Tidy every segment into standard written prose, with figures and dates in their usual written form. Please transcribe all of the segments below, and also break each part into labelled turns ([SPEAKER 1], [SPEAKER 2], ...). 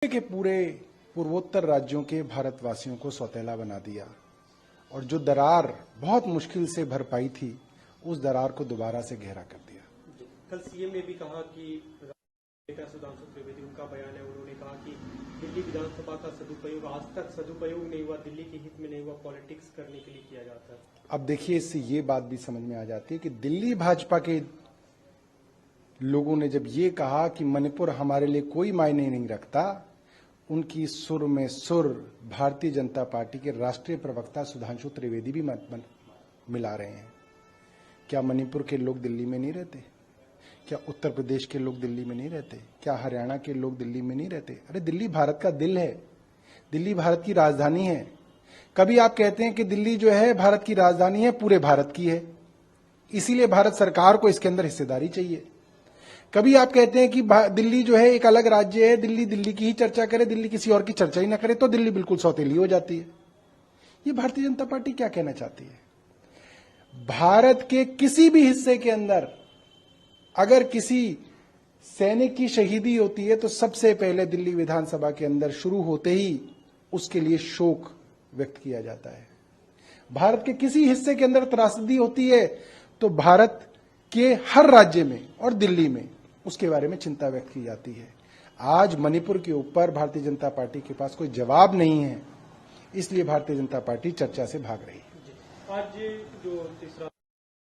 [SPEAKER 1] के पूरे पूर्वोत्तर राज्यों के भारतवासियों को सौतेला बना दिया और जो दरार बहुत मुश्किल से भरपाई थी उस दरार को दोबारा से गहरा कर दिया।
[SPEAKER 2] कल सीएम ने भी कहा कि नेता सुधांशु त्रिवेदी, उनका बयान है, उन्होंने कहा कि दिल्ली विधानसभा का सदुपयोग आज तक सदुपयोग नहीं हुआ, दिल्ली के हित में नहीं हुआ, पॉलिटिक्स करने के लिए किया जाता है।
[SPEAKER 1] अब देखिए, इससे ये बात भी समझ में आ जाती है कि दिल्ली भाजपा के लोगों ने जब ये कहा कि मणिपुर हमारे लिए कोई मायने नहीं रखता, उनकी सुर में सुर भारतीय जनता पार्टी के राष्ट्रीय प्रवक्ता सुधांशु त्रिवेदी भी मिला रहे हैं। क्या मणिपुर के लोग दिल्ली में नहीं रहते? क्या उत्तर प्रदेश के लोग दिल्ली में नहीं रहते? क्या हरियाणा के लोग दिल्ली में नहीं रहते? अरे दिल्ली भारत का दिल है, दिल्ली भारत की राजधानी है। कभी आप कहते हैं कि दिल्ली जो है भारत की राजधानी है, पूरे भारत की है, इसीलिए भारत सरकार को इसके अंदर हिस्सेदारी चाहिए। कभी आप कहते हैं कि दिल्ली जो है एक अलग राज्य है, दिल्ली दिल्ली की ही चर्चा करे, दिल्ली किसी और की चर्चा ही ना करे, तो दिल्ली बिल्कुल सौतेली हो जाती है। ये भारतीय जनता पार्टी क्या कहना चाहती है? भारत के किसी भी हिस्से के अंदर अगर किसी सैनिक की शहीदी होती है तो सबसे पहले दिल्ली विधानसभा के अंदर शुरू होते ही उसके लिए शोक व्यक्त किया जाता है। भारत के किसी हिस्से के अंदर त्रासदी होती है तो भारत के हर राज्य में और दिल्ली में उसके बारे में चिंता व्यक्त की जाती है। आज मणिपुर के ऊपर भारतीय जनता पार्टी के पास कोई जवाब नहीं है, इसलिए भारतीय जनता पार्टी चर्चा से भाग रही है।
[SPEAKER 2] आज जो तीसरा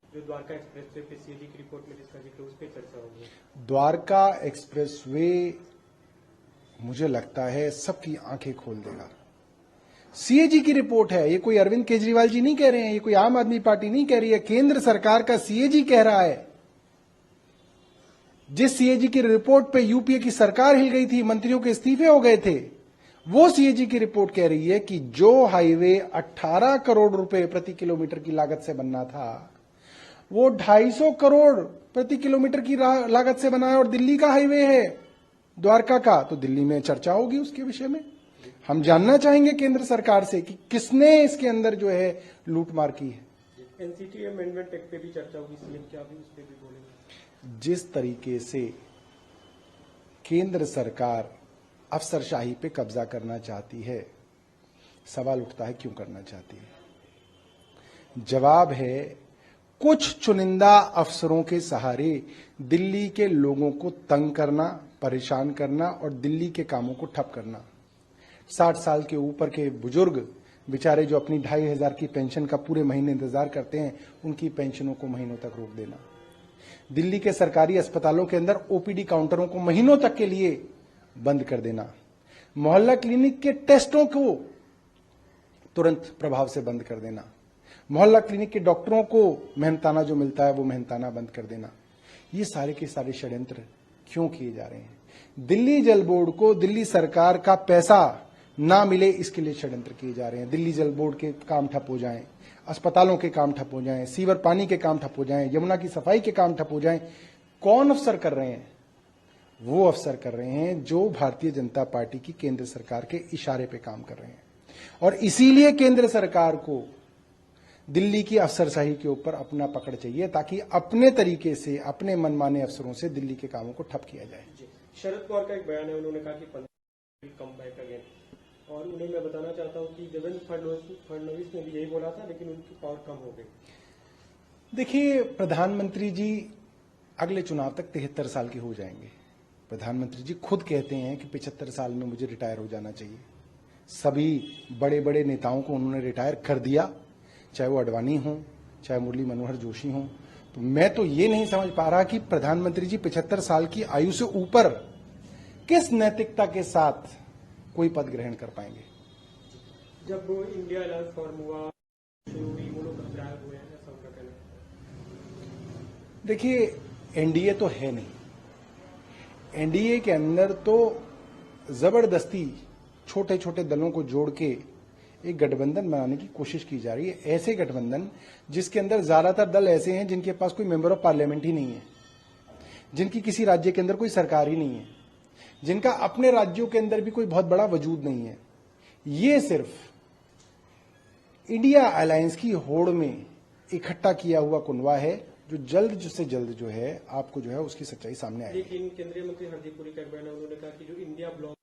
[SPEAKER 2] जो द्वारका एक्सप्रेसवे पे सीएजी की रिपोर्ट में जिसका जिक्र, उस पर चर्चा होगी।
[SPEAKER 1] द्वारका एक्सप्रेसवे मुझे लगता है सबकी आंखें खोल देगा। सीएजी की रिपोर्ट है, ये कोई अरविंद केजरीवाल जी नहीं कह रहे हैं, ये कोई आम आदमी पार्टी नहीं कह रही है, केंद्र सरकार का सीएजी कह रहा है। जिस सीएजी की रिपोर्ट पे यूपीए की सरकार हिल गई थी, मंत्रियों के इस्तीफे हो गए थे, वो सीएजी की रिपोर्ट कह रही है कि जो हाईवे 18 करोड़ रुपए प्रति किलोमीटर की लागत से बनना था, वो 250 करोड़ प्रति किलोमीटर की लागत से बना है और दिल्ली का हाईवे है द्वारका का, तो दिल्ली में चर्चा होगी उसके विषय में। हम जानना चाहेंगे केंद्र सरकार से कि किसने इसके अंदर जो है लूटमार की है।
[SPEAKER 2] एनसीटी अमेंडमेंट एक्ट पे भी चर्चा होगी, सीएम क्या भी उस पे भी बोलेंगे?
[SPEAKER 1] जिस तरीके से केंद्र सरकार अफसरशाही पे कब्जा करना चाहती है, सवाल उठता है क्यों करना चाहती है? जवाब है कुछ चुनिंदा अफसरों के सहारे दिल्ली के लोगों को तंग करना, परेशान करना और दिल्ली के कामों को ठप करना। 60 साल के ऊपर के बुजुर्ग बेचारे जो अपनी 2500 की पेंशन का पूरे महीने इंतजार करते हैं, उनकी पेंशनों को महीनों तक रोक देना। दिल्ली के सरकारी अस्पतालों के अंदर ओपीडी काउंटरों को महीनों तक के लिए बंद कर देना। मोहल्ला क्लिनिक के टेस्टों को तुरंत प्रभाव से बंद कर देना। मोहल्ला क्लिनिक के डॉक्टरों को मेहनताना जो मिलता है वो मेहनताना बंद कर देना। ये सारे के सारे षड्यंत्र क्यों किए जा रहे हैं? दिल्ली जल बोर्ड को दिल्ली सरकार का पैसा ना मिले, इसके लिए षड्यंत्र किए जा रहे हैं। दिल्ली जल बोर्ड के काम ठप हो जाएं, अस्पतालों के काम ठप हो जाएं, सीवर पानी के काम ठप हो जाएं, यमुना की सफाई के काम ठप हो जाएं। कौन अफसर कर रहे हैं? वो अफसर कर रहे हैं जो भारतीय जनता पार्टी की केंद्र सरकार के इशारे पे काम कर रहे हैं। और इसीलिए केंद्र सरकार को दिल्ली की अफसरशाही के ऊपर अपना पकड़ चाहिए, ताकि अपने तरीके से, अपने मनमाने अफसरों से दिल्ली के कामों को ठप किया जाए।
[SPEAKER 2] शरद पवार का एक बयान है, उन्होंने कहा कि 15 कम बैक अगेन, और उन्हें मैं बताना चाहता हूं कि देवेंद्र फडणवीस ने भी यही बोला था, लेकिन उनकी पावर कम हो गई।
[SPEAKER 1] देखिए, प्रधानमंत्री जी अगले चुनाव तक 73 साल के हो जाएंगे। प्रधानमंत्री जी खुद कहते हैं कि 75 साल में मुझे रिटायर हो जाना चाहिए। सभी बड़े बड़े नेताओं को उन्होंने रिटायर कर दिया, चाहे वो अडवाणी हो, चाहे मुरली मनोहर जोशी हो। तो मैं तो ये नहीं समझ पा रहा कि प्रधानमंत्री जी 75 साल की आयु से ऊपर किस नैतिकता के साथ कोई पद ग्रहण कर पाएंगे।
[SPEAKER 2] जब इंडिया अलायंस फॉर्म हुआ, शुरू हुई, वो लोग घबराए हुए हैं, ऐसा उनका कहना है।
[SPEAKER 1] देखिए, एनडीए तो है नहीं। एनडीए के अंदर तो जबरदस्ती छोटे छोटे दलों को जोड़ के एक गठबंधन बनाने की कोशिश की जा रही है। ऐसे गठबंधन जिसके अंदर ज्यादातर दल ऐसे हैं जिनके पास कोई मेंबर ऑफ पार्लियामेंट ही नहीं है, जिनकी किसी राज्य के अंदर कोई सरकार ही नहीं है, जिनका अपने राज्यों के अंदर भी कोई बहुत बड़ा वजूद नहीं है। ये सिर्फ इंडिया अलायंस की होड़ में इकट्ठा किया हुआ कुनवा है, जो जल्द से जल्द जो है आपको जो है उसकी सच्चाई सामने आएगी।
[SPEAKER 2] लेकिन केंद्रीय मंत्री हरदीप पुरी का बयान, उन्होंने कहा कि जो इंडिया ब्लॉक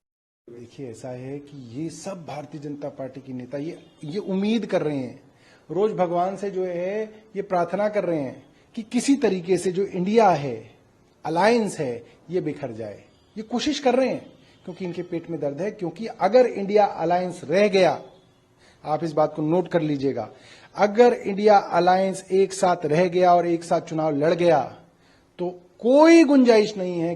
[SPEAKER 1] देखिए, ऐसा है कि ये सब भारतीय जनता पार्टी के नेता ये उम्मीद कर रहे हैं, रोज भगवान से जो है ये प्रार्थना कर रहे हैं कि किसी तरीके से जो इंडिया है, अलायंस है, ये बिखर जाए। ये कोशिश कर रहे हैं क्योंकि इनके पेट में दर्द है, क्योंकि अगर इंडिया अलायंस रह गया, आप इस बात को नोट कर लीजिएगा, अगर इंडिया अलायंस एक साथ रह गया और एक साथ चुनाव लड़ गया तो कोई गुंजाइश नहीं है